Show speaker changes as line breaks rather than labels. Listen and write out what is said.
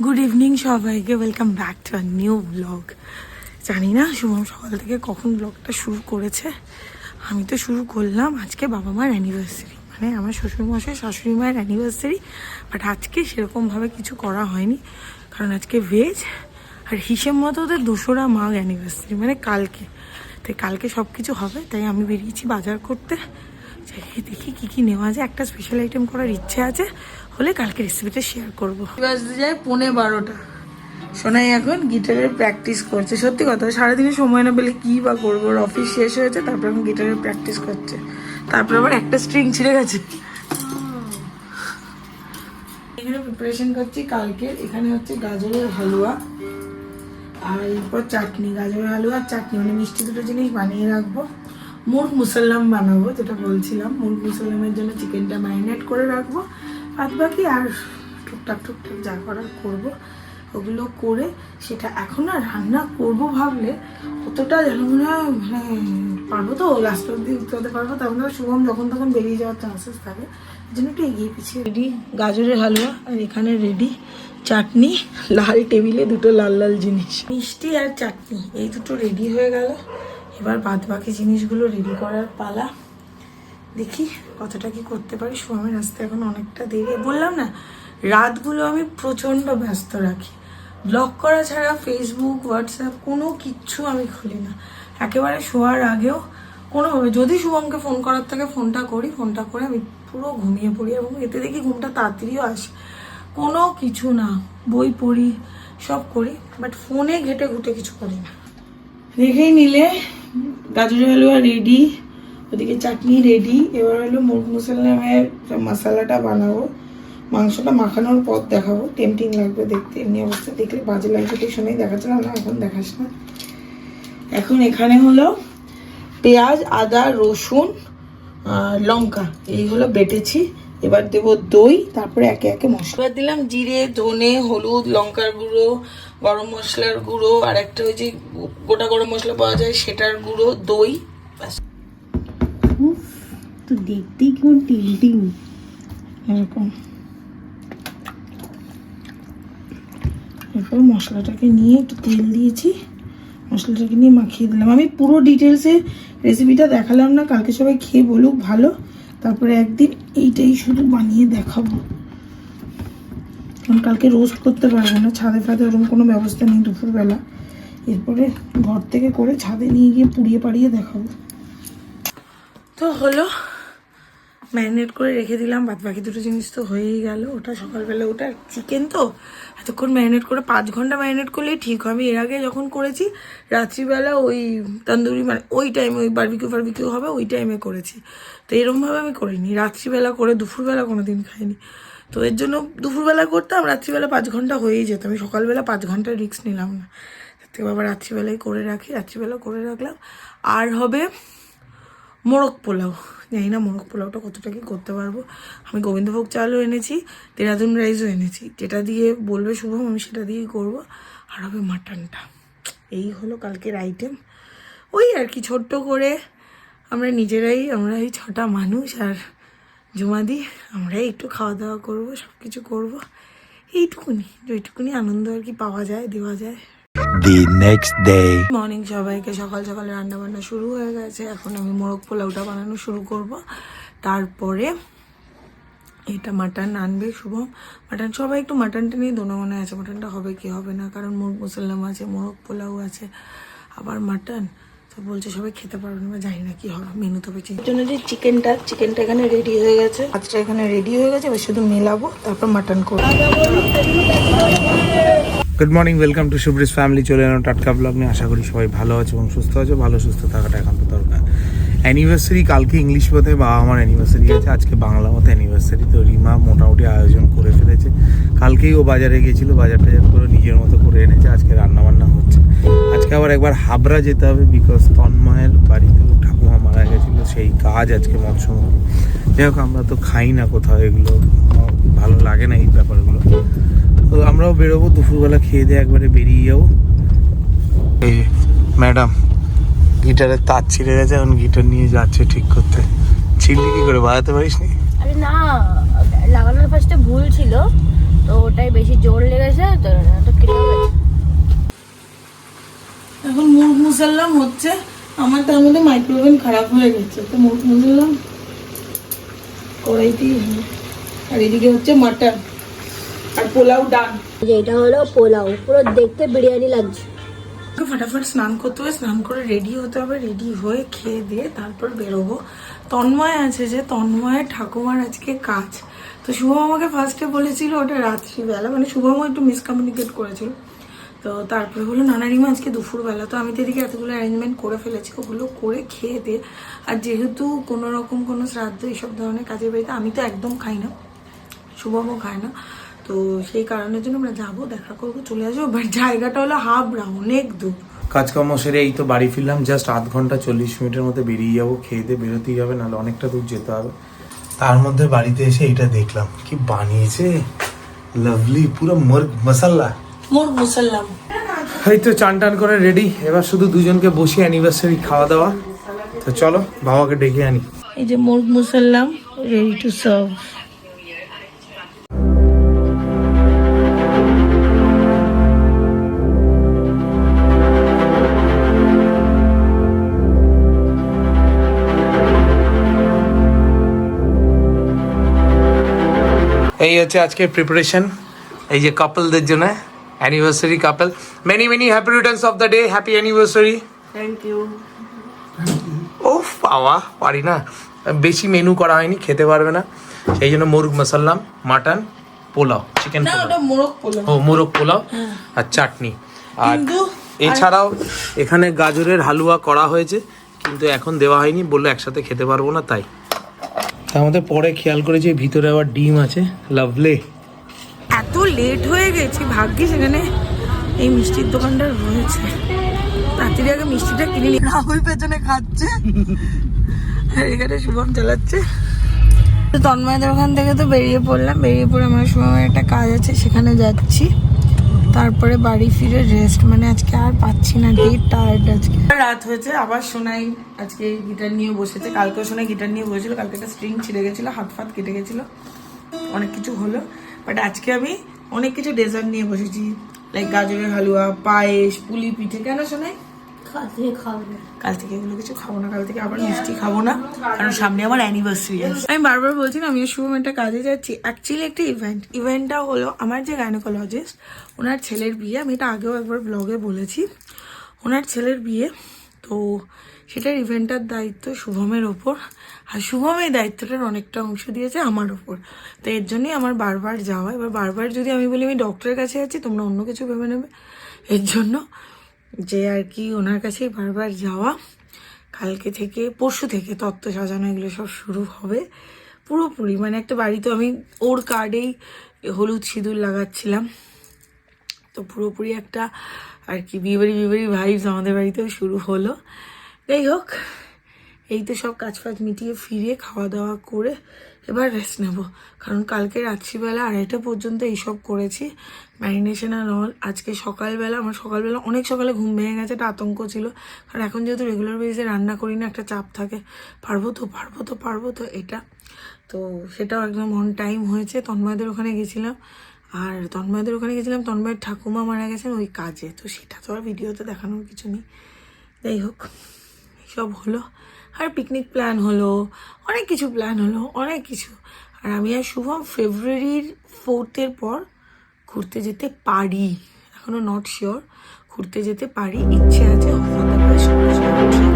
Good evening সবাইকে, welcome back to a new blog. জানি না শুভম সকাল থেকে কখন ব্লগটা শুরু করেছে। আমি তো শুরু করলাম আজকে বাবা মার অ্যানিভার্সারি, মানে আমার শ্বশুরমশাই শাশুড়ি মায়ের অ্যানিভার্সারি। বাট আজকে সেরকমভাবে কিছু করা হয়নি, কারণ আজকে ভেজ। আর হিসেব মতো ওদের 2রা মাঘ অ্যানিভার্সারি, মানে কালকে। তাই কালকে সব কিছু হবে, তাই আমি বেরিয়েছি বাজার করতে। দেখি কি কি নেওয়া যায়, একটা স্পেশাল আইটেম করার ইচ্ছে আছে, হলে কালকে রেসিপিটা শেয়ার করবো। বাজতে যায় 11:15। সোনাই এখন গিটারের প্র্যাকটিস করছে। সত্যি কথা, সারাদিনে সময় না পেলে কী বা করবো। ওর অফিস শেষ হয়েছে, তারপর এখন গিটারের প্র্যাকটিস করছে। তারপর আবার একটা স্ট্রিং ছিঁড়ে গেছে। এখানে প্রিপারেশন করছি কালকের। এখানে হচ্ছে গাজরের হালুয়া আর এরপর চাটনি। গাজরের হালুয়া আর চাটনি, মানে মিষ্টি দুটো জিনিস বানিয়ে রাখবো। মুরগ মুসাল্লাম বানাবো, যেটা বলছিলাম। মুরগ মুসাল্লামের জন্য চিকেনটা ম্যারিনেট করে রাখবো। বাদ বাকি আর টুকটাক যা করার করবো, ওগুলো করে সেটা এখন আর রান্না করবো ভাবলে অতটা যেন মনে হয় মানে পারবো তো, লাস্ট অব্দি উঠতে পারবো, তার মানে শুভম যখন তখন বেরিয়ে যাওয়ার চান্সেস থাকে। এই জন্য একটু এগিয়ে পিছিয়ে। রেডি গাজরের হালুয়া, আর এখানে রেডি চাটনি। লাল টেবিলে দুটো লাল লাল জিনিস, মিষ্টি আর চাটনি, এই দুটো রেডি হয়ে গেল। এবার বাদ বাকি জিনিসগুলো রেডি করার পালা। দেখি কতটা কি করতে পারি। শুভমের আসতে এখন অনেকটা দেরি। বললাম না, রাতগুলো আমি প্রচণ্ড ব্যস্ত রাখি। ব্লগ করা ছাড়া ফেসবুক, হোয়াটসঅ্যাপ কোনো কিচ্ছু আমি খুলি না। একেবারে শোয়ার আগেও কোনোভাবে যদি শুভমকে ফোন করার থাকে ফোনটা করি, ফোনটা করে আমি পুরো ঘুমিয়ে পড়ি, এবং এতে দেখি ঘুমটা তাড়াতাড়িও আসে। কোনো কিছু না, বই পড়ি, সব করি, বাট ফোনে ঘেটে ঘুটে কিছু করি না। দেখেই নিলে গাজরের হালুয়া রেডি, ওদিকে চাটনি রেডি। এবার হলো মুরগ মুসাল্লামের মশলাটা বানাবো। মাংসটা মাখানোর পথ দেখাবো। টেম্পটিং লাগবে দেখতে, এমনি অবস্থা দেখলে বাজে লাগবে, টিউশনেই দেখাচ্ছিল না, এখন দেখাস না। এখন এখানে হলো পেঁয়াজ, আদা, রসুন, লঙ্কা, এইগুলো বেটেছি। এবার দেবো দই, তারপরে একে একে মশলা দিলাম। জিরে, ধনে, হলুদ, লঙ্কার গুঁড়ো, গরম মশলার গুঁড়ো, আর একটা ওই যে গোটা গরম মশলা পাওয়া যায় সেটার গুঁড়ো, দই।
তো দেখতেই কেমন টিলটিং
এরকম। এরপর মশলাটাকে নিয়ে একটু তেল দিয়েছি, মশলাটাকে নিয়ে মাখিয়ে দিলাম। আমি পুরো ডিটেলসে রেসিপিটা দেখালাম না, কালকে সবাই খেয়ে বলুক ভালো, তারপরে একদিন এইটাই শুধু বানিয়ে দেখাবো। কারণ কালকে রোস্ট করতে পারবো না, ছাদে ফাদে ওরকম কোনো ব্যবস্থা নেই দুপুরবেলা। এরপরে ঘর থেকে করে ছাদে নিয়ে গিয়ে পুড়িয়ে পাড়িয়ে দেখাবো। তো হলো, ম্যারিনেট করে রেখে দিলাম। বাদ বাকি দুটো জিনিস তো হয়েই গেল। ওটা সকালবেলা, ওটা চিকেন তো এতক্ষণ ম্যারিনেট করে 5 ঘন্টা ম্যারিনেট করলেই ঠিক হবে। এর আগে যখন করেছি রাত্রিবেলা ওই তন্দুরি, মানে ওই টাইমে ওই বারবিকিউ হবে ওই টাইমে করেছি। তো এরকমভাবে আমি করিনি, রাত্রিবেলা করে দুপুরবেলা কোনো দিন খাইনি। তো এর জন্য দুপুরবেলা করতাম, রাত্রিবেলা 5 ঘন্টা হয়েই যেত। আমি সকালবেলা 5 ঘন্টার রিস্ক নিলাম না, তার থেকে বাবা রাত্রিবেলায় করে রাখি। রাত্রিবেলা করে রাখলাম। আর হবে মোরগ পোলাও। জানি না মোরগ পোলাওটা কতটা কি করতে পারবো। আমি গোবিন্দভোগ চালও এনেছি, দেরাদুন রাইসও এনেছি, যেটা দিয়ে বলবে শুভম আমি সেটা দিয়েই করবো। আর হবে মাটনটা। এই হলো কালকের আইটেম। ওই আর কি, ছোট্ট করে আমরা নিজেরাই, আমরা এই 6টা মানুষ আর জুমাদি, আমরাই একটু খাওয়া দাওয়া করবো, সব কিছু করবো। এইটুকুনি, যেটুকুনি আনন্দ আর কি পাওয়া যায়, দেওয়া যায়।
The next day.
মর্নিং সবাইকে। সকাল সকাল রান্না বান্না শুরু হয়ে গেছে। এখন আমি মোরগ পোলাওটা বানানো শুরু করব। তারপরে এটা মাটন আনবে শুভম। মাটন সবাই একটু মাটনটা নিয়ে দোনামনে আছে, মাটনটা হবে কি হবে না, কারণ মুরগ মুসাল্লাম আছে, মোরগ পোলাও আছে, আবার মাটন। তো বলছে সবাই খেতে পারবে না, জানি না কি হবে, মেনু তবে এর জন্য যে চিকেনটা এখানে রেডি হয়ে গেছে, মাছটা এখানে রেডি হয়ে গেছে, এবার শুধু মেলাবো, তারপর মাটন করবো।
Good morning, welcome to Shubhri's family. চলে এলাম টাটকা ব্লগ নিয়ে। আশা করি সবাই ভালো আছে এবং সুস্থ আছে। ভালো সুস্থ থাকাটা একান্ত দরকার। অ্যানিভার্সারি কালকে ইংলিশ মতে বাবা আমার অ্যানিভার্সারি আছে, আজকে বাংলা মতো অ্যানিভার্সারি। তো রিমা মোটামুটি আয়োজন করে ফেলেছে। কালকেই ও বাজারে গিয়েছিল, বাজার টাজার করে নিজের মতো করে এনেছে। আজকে রান্নাবান্না হচ্ছে। আজকে আবার একবার হাবড়া যেতে হবে, বিকজ তন্ময়ের বাড়িতে ঠাকুমা মারা গেছিলো, সেই কাজ আজকে মৎস্যমূল। যাই হোক, আমরা তো খাই না কোথাও, এগুলো ভালো লাগে না এই ব্যাপারগুলো। তো আমরাও বেরোবো, দুপুরবেলা খেয়ে দিয়ে একবারে বেরিয়ে যাবো। এই ম্যাডাম গিটারের তার ছিঁড়ে গেছে, এখন গিটার নিয়ে যাচ্ছে ঠিক করতে। ছিঁড়লি কি করে, বাজাতে পারিস নি?
আরে না, লাগানোর ফার্স্টে ভুল ছিল,
তো ওটাই বেশি জোর লেগেছে, তো কেটে গেছে।
এখন মুরগ মুসাল্লাম হচ্ছে, আমার তার মধ্যে মাইক্রোওভেন খারাপ হয়ে গেছে, তো মুরগ মুসাল্লাম কড়াইতেই হলো। আর এদিকে হচ্ছে মাটন আর পোলাও ডান।
যে এটা হলো পোলাও, পুরো দেখতে বিরিয়ানি লাগছে।
ফটাফট স্নান করতে হবে, স্নান করে রেডি হতে হবে, রেডি হয়ে খেয়ে দিয়ে তারপর বেরোবো। তন্ময় আছে, যে তন্ময়ের ঠাকুমার আজকে কাজ, তো শুভম আমাকে ফার্স্টে বলেছিল ওটা রাত্রিবেলা, মানে শুভম একটু মিসকমিউনিকেট করেছিল। তো তারপরে হলো নানারিমা আজকে দুপুরবেলা, তো আমি তো এদিকে এতগুলো অ্যারেঞ্জমেন্ট করে ফেলেছি, ওগুলো করে খেয়ে দিয়ে। আর যেহেতু কোনো রকম কোনো শ্রাদ্ধ এইসব ধরনের কাজের বাড়িতে আমি তো একদম খাই না, শুভমও খায় না, তো সেই কারণের জন্য আমরা যাবো, দেখা করবো, চলে আসবো। বাট জায়গাটা হলো হাবড়া, অনেক দূর।
কাজকর্ম সেরে এই তো বাড়ি ফিরলাম, জাস্ট আধ ঘন্টা 40 মিনিটের মধ্যে বেরিয়ে যাবো, খেয়ে দিয়ে বেরোতেই হবে, নাহলে অনেকটা দূর যেতে হবে। তার মধ্যে বাড়িতে এসে এইটা দেখলাম, কি বানিয়েছে, লাভলি, পুরো মুরগ মশলা।
মুরগ মুসাল্লাম
এই তো চান টান করে রেডি, এবার শুধু দুজনকে বসে অ্যানিভার্সারি খাওয়া দাওয়া। তো চলো বাবাকে ডেকে আনি।
এই যে মুরগ মুসাল্লাম রেডি টু সার্ভ।
এই হচ্ছে আজকে প্রিপারেশন, এই যে কাপলদের জন্য, anniversary couple. Many many happy returns of the day, happy anniversary.
Thank you.
ও বাবা, পারি না, বেশি মেনু করা হয়নি, খেতে পারবে না, সেই জন্য মুরগ মশাল্লাম, মাটন, পোলাও, চিকেন
না ওটা মোরগ পোলাও।
ও মোরগ পোলাও আর চাটনি। আর
কিন্তু
এছাড়াও এখানে গাজরের হালুয়া করা হয়েছে, কিন্তু এখন দেওয়া হয়নি, বললো একসাথে খেতে পারবো না, তাই। তার মধ্যে পরে খেয়াল করেছি ভিতরে আবার ডিম আছে, লাভলি।
এত লেট হয়ে গেছি, ভাগ্যিস এখানে এই মিষ্টির দোকানটা রয়েছে, তাড়াতাড়ি আগে মিষ্টিটা কিনে নিই। রাহুল পেছনে খাচ্ছে আর এখানে শুভম চালাচ্ছে। তো তন্ময়দের ওখান থেকে তো বেরিয়ে পড়লাম, বেরিয়ে পড়ে আমার শুভমের একটা কাজ আছে, সেখানে যাচ্ছি। তারপরে বাড়ি ফিরে রেস্ট, মানে আজকে আর পাচ্ছি না, ডেট টায়ার্ড আজকে। রাত হয়েছে, আবার সোনাই আজকে গিটার নিয়ে বসেছে, কালকেও সোনাই গিটার নিয়ে বসেছিল, কালকে একটা স্ট্রিং ছিঁড়ে গেছিলো, হাত ফাত কেটে গেছিলো, অনেক কিছু হলো। বাট আজকে আমি অনেক কিছু ডেজার্ট নিয়ে বসেছি, লাইক গাজরের হালুয়া, পায়েস, পুলি পিঠে। কেন শোনাই? কাল থেকে এগুলো কিছু খাবো না, কাল থেকে আবার মিষ্টি খাবো না, কারণ সামনে আমার অ্যানিভার্সারি আছে। আমি বারবার বলছি না, আমি শুভম একটা কাজে যাচ্ছি, অ্যাকচুয়ালি একটা ইভেন্টটা হলো আমার যে গাইনোকোলজিস্ট, ওনার ছেলের বিয়ে, আমি এটা আগেও একবার ব্লগে বলেছি, ওনার ছেলের বিয়ে, তো সেটার ইভেন্টটার দায়িত্ব শুভমের ওপর, আর শুভম এই দায়িত্বটার অনেকটা অংশ দিয়েছে আমার ওপর। তো এর জন্যই আমার বারবার যাওয়া। এবার বারবার যদি আমি বলি আমি ডক্টরের কাছে যাচ্ছি, তোমরা অন্য কিছু ভেবে নেবে, এর জন্য যে আর কি ওনার কাছেই বারবার যাওয়া। কালকে থেকে, পরশু থেকে তত্ত্ব সাজানো এগুলো সব শুরু হবে পুরোপুরি, মানে একটা বাড়িতে আমি ওর কার্ডেই হলুদ সিঁদুর লাগাচ্ছিলাম, তো পুরোপুরি একটা আর কি বিয়েবাড়ি ভাইবস আমাদের বাড়িতেও শুরু হলো। যাই হোক, এই তো সব কাজ ফাজ মিটিয়ে ফিরে খাওয়া দাওয়া করে এবার রেস্ট নেব, কারণ কালকে রাত্রিবেলা 2:30 পর্যন্ত এইসব করেছি, ম্যারিনেশন আর অল। আজকে সকালবেলা, আমার সকালবেলা অনেক সকালে ঘুম ভেঙে গেছে, একটা আতঙ্ক ছিল, কারণ এখন যেহেতু রেগুলার বেসিসে রান্না করি না, একটা চাপ থাকে, পারবো তো এটা। তো সেটাও একদম অন টাইম হয়েছে। তন্ময়দের ওখানে গেছিলাম, তন্ময়ের ঠাকুমা মারা গেছেন ওই কাজে, তো সেটা তো আর ভিডিওতে দেখানোর কিছু নেই। যাই হোক, সব হলো, আর পিকনিক প্ল্যান হলো, অনেক কিছু প্ল্যান হলো, অনেক কিছু। আর আমি আর শুভম ফেব্রুয়ারির 4 পর ঘুরতে যেতে পারি, এখনো নট শিওর, ঘুরতে যেতে পারি, ইচ্ছে আছে। ঠিক